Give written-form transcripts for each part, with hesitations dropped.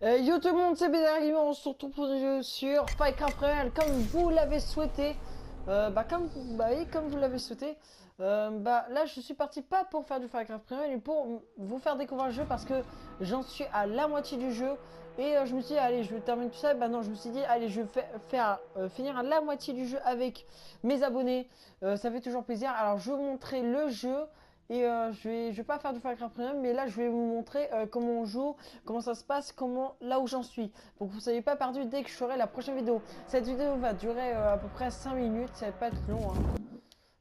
Yo tout le monde, c'est Bézarguiment, on se retrouve pour des jeux sur Minecraft Real comme vous l'avez souhaité. Oui, comme vous l'avez souhaité. Là, je suis parti pas pour faire du Minecraft Real, mais pour vous faire découvrir le jeu parce que j'en suis à la moitié du jeu. Et je me suis dit, allez, je vais terminer tout ça. Bah non, je me suis dit, allez, je vais finir à la moitié du jeu avec mes abonnés. Ça fait toujours plaisir. Alors, je vais vous montrer le jeu. Et je vais pas faire du Minecraft Premium, mais là je vais vous montrer comment on joue, comment ça se passe, comment là où j'en suis. Pour que vous ne soyez pas perdu dès que je ferai la prochaine vidéo. Cette vidéo va durer à peu près 5 minutes, ça va pas être long. Hein.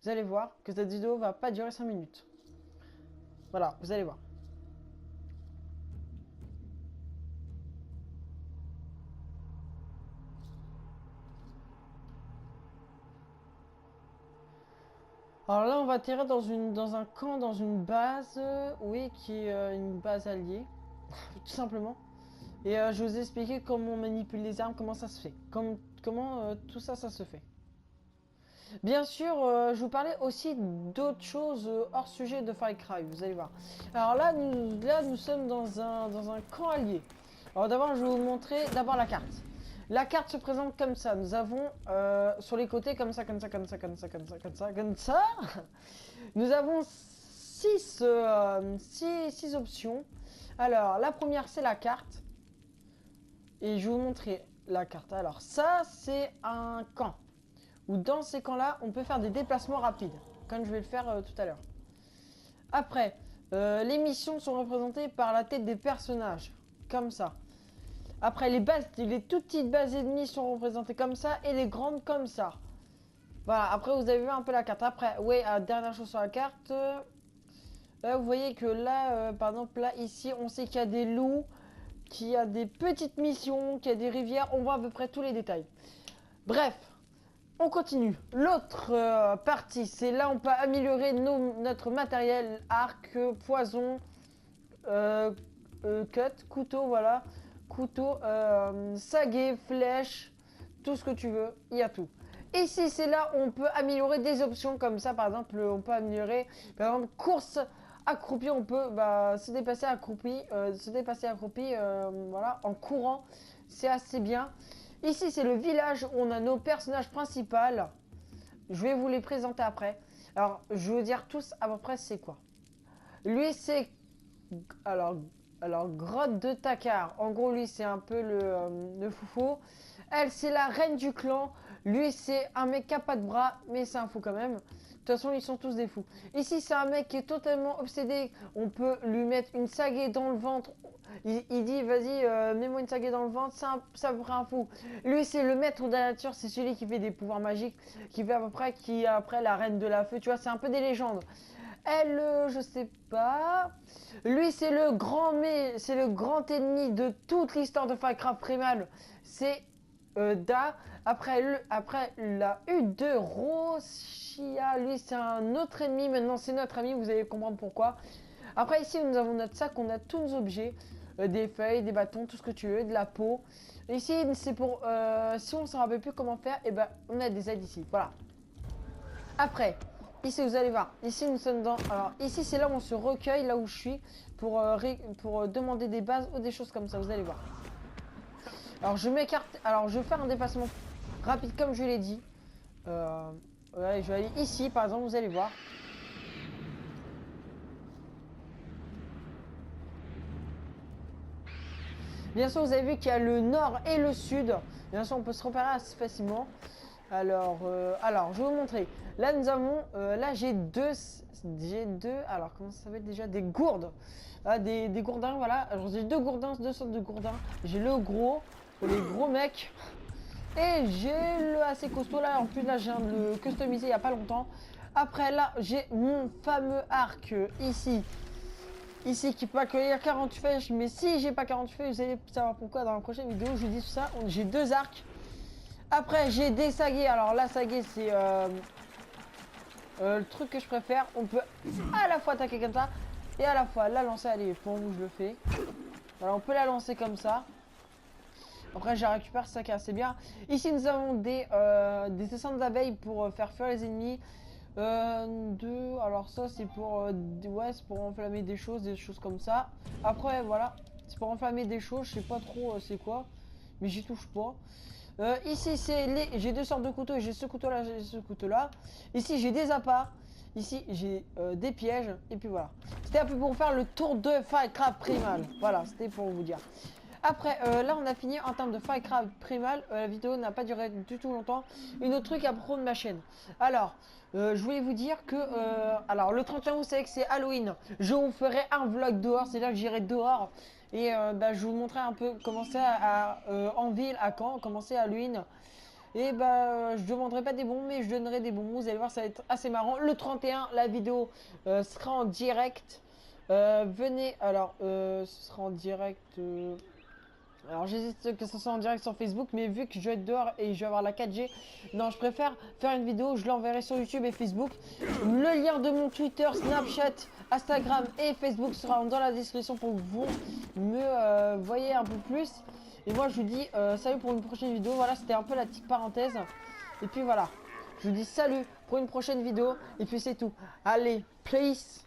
Vous allez voir que cette vidéo va pas durer 5 minutes. Voilà, vous allez voir. Alors là, on va atterrir dans un camp, dans une base, oui, qui est une base alliée, tout simplement. Et je vais vous expliquer comment on manipule les armes, comment ça se fait, comment tout ça, ça se fait. Bien sûr, je vous parlais aussi d'autres choses hors sujet de Far Cry, vous allez voir. Alors là, nous sommes dans un camp allié. Alors d'abord, je vais vous montrer d'abord la carte. La carte se présente comme ça. Nous avons sur les côtés comme ça, comme ça, comme ça, comme ça, comme ça, comme ça, comme ça. Nous avons six options. Alors, la première, c'est la carte. Et je vais vous montrer la carte. Alors, ça, c'est un camp. Où dans ces camps-là, on peut faire des déplacements rapides, comme je vais le faire tout à l'heure. Après, les missions sont représentées par la tête des personnages, comme ça. Après, les toutes petites bases ennemies sont représentées comme ça, et les grandes comme ça. Voilà, après vous avez vu un peu la carte. Après, ouais, dernière chose sur la carte, là vous voyez que là, par exemple, là, ici, on sait qu'il y a des loups, qu'il y a des petites missions, qu'il y a des rivières, on voit à peu près tous les détails. Bref, on continue. L'autre partie, c'est là on peut améliorer notre matériel, arc, poison, cut, couteau, voilà. Couteau, saguet, flèche, tout ce que tu veux, il y a tout. Ici, c'est là où on peut améliorer des options comme ça. Par exemple, on peut améliorer, par exemple, course accroupi, on peut se dépasser accroupi, voilà, en courant. C'est assez bien. Ici, c'est le village où on a nos personnages principaux. Je vais vous les présenter après. Alors, je vais vous dire tous à peu près c'est quoi. Lui, c'est... Alors, Grotte de Takar. En gros, lui, c'est un peu le foufou. Elle, c'est la reine du clan. Lui, c'est un mec qui a pas de bras, mais c'est un fou quand même. De toute façon, ils sont tous des fous. Ici, c'est un mec qui est totalement obsédé. On peut lui mettre une sagaie dans le ventre. Il dit, vas-y, mets-moi une sagaie dans le ventre. Ça me un fou. Lui, c'est le maître de la nature. C'est celui qui fait des pouvoirs magiques. Qui fait à peu près, qui est après la reine de la feu. Tu vois, c'est un peu des légendes. Elle, je sais pas. Lui, c'est le grand ennemi de toute l'histoire de Minecraft Primal. C'est Da. Après, la U de Roshia, lui, c'est un autre ennemi. Maintenant, c'est notre ami. Vous allez comprendre pourquoi. Après, ici, nous avons notre sac. On a tous nos objets. Des feuilles, des bâtons, tout ce que tu veux, de la peau. Ici, c'est pour... si on ne se rappelle plus comment faire, et ben, on a des aides ici. Voilà. Après, ici, vous allez voir. Ici, nous sommes dans... Alors, ici, c'est là où on se recueille, là où je suis, pour demander des bases ou des choses comme ça. Vous allez voir. Alors, je m'écarte... Alors, je vais faire un déplacement rapide, comme je l'ai dit. Ouais, je vais aller ici, par exemple, vous allez voir. Bien sûr, vous avez vu qu'il y a le nord et le sud. Bien sûr, on peut se repérer assez facilement. Alors, je vais vous montrer. Là, nous avons... là, j'ai deux... Alors, comment ça s'appelle déjà? Des gourdes. Ah, des gourdins, voilà. Alors, j'ai deux gourdins, deux sortes de gourdins. J'ai le gros, les gros mecs. Et j'ai le assez costaud, là. En plus, là, je viens de le customiser il n'y a pas longtemps. Après, là, j'ai mon fameux arc ici. Ici, qui peut accueillir 48 flèches. Mais si j'ai pas 48 flèches, vous allez savoir pourquoi dans la prochaine vidéo. Je vous dis tout ça. J'ai deux arcs. Après, j'ai des saguets. Alors, la saguet, c'est le truc que je préfère. On peut à la fois attaquer comme ça et à la fois la lancer. Allez, pour vous, je le fais. Voilà, on peut la lancer comme ça. Après, je la récupère, c'est ça qui est assez bien. Ici, nous avons des essaims d'abeilles pour faire fuir les ennemis. Alors ça, c'est pour, ouais, c'est pour enflammer des choses comme ça. Après, voilà. C'est pour enflammer des choses, je sais pas trop c'est quoi. Mais j'y touche pas. Ici, j'ai deux sortes de couteaux. J'ai ce couteau-là, j'ai ce couteau-là. Ici, j'ai des appâts. Ici, j'ai des pièges. Et puis voilà. C'était un peu pour faire le tour de Firecraft Primal. Voilà, c'était pour vous dire. Après, là, on a fini en termes de Firecraft Primal. La vidéo n'a pas duré du tout longtemps. Une autre truc à propos de ma chaîne. Alors, je voulais vous dire que... alors, le 31 août, vous savez que c'est Halloween. Je vous ferai un vlog dehors. C'est-à-dire que j'irai dehors. Et je vous montrerai un peu comment c'est en ville, à Caen, comment c'est Halloween. Et je demanderai pas des bons, mais je donnerai des bons. Vous allez voir, ça va être assez marrant. Le 31, la vidéo sera en direct. Venez, alors, ce sera en direct... alors j'hésite que ce soit en direct sur Facebook, mais vu que je vais être dehors et je vais avoir la 4G, non, je préfère faire une vidéo, je l'enverrai sur YouTube et Facebook. Le lien de mon Twitter, Snapchat, Instagram et Facebook sera dans la description pour que vous me voyez un peu plus. Et moi je vous dis salut pour une prochaine vidéo. Voilà, c'était un peu la petite parenthèse. Et puis voilà, je vous dis salut pour une prochaine vidéo. Et puis c'est tout. Allez, peace.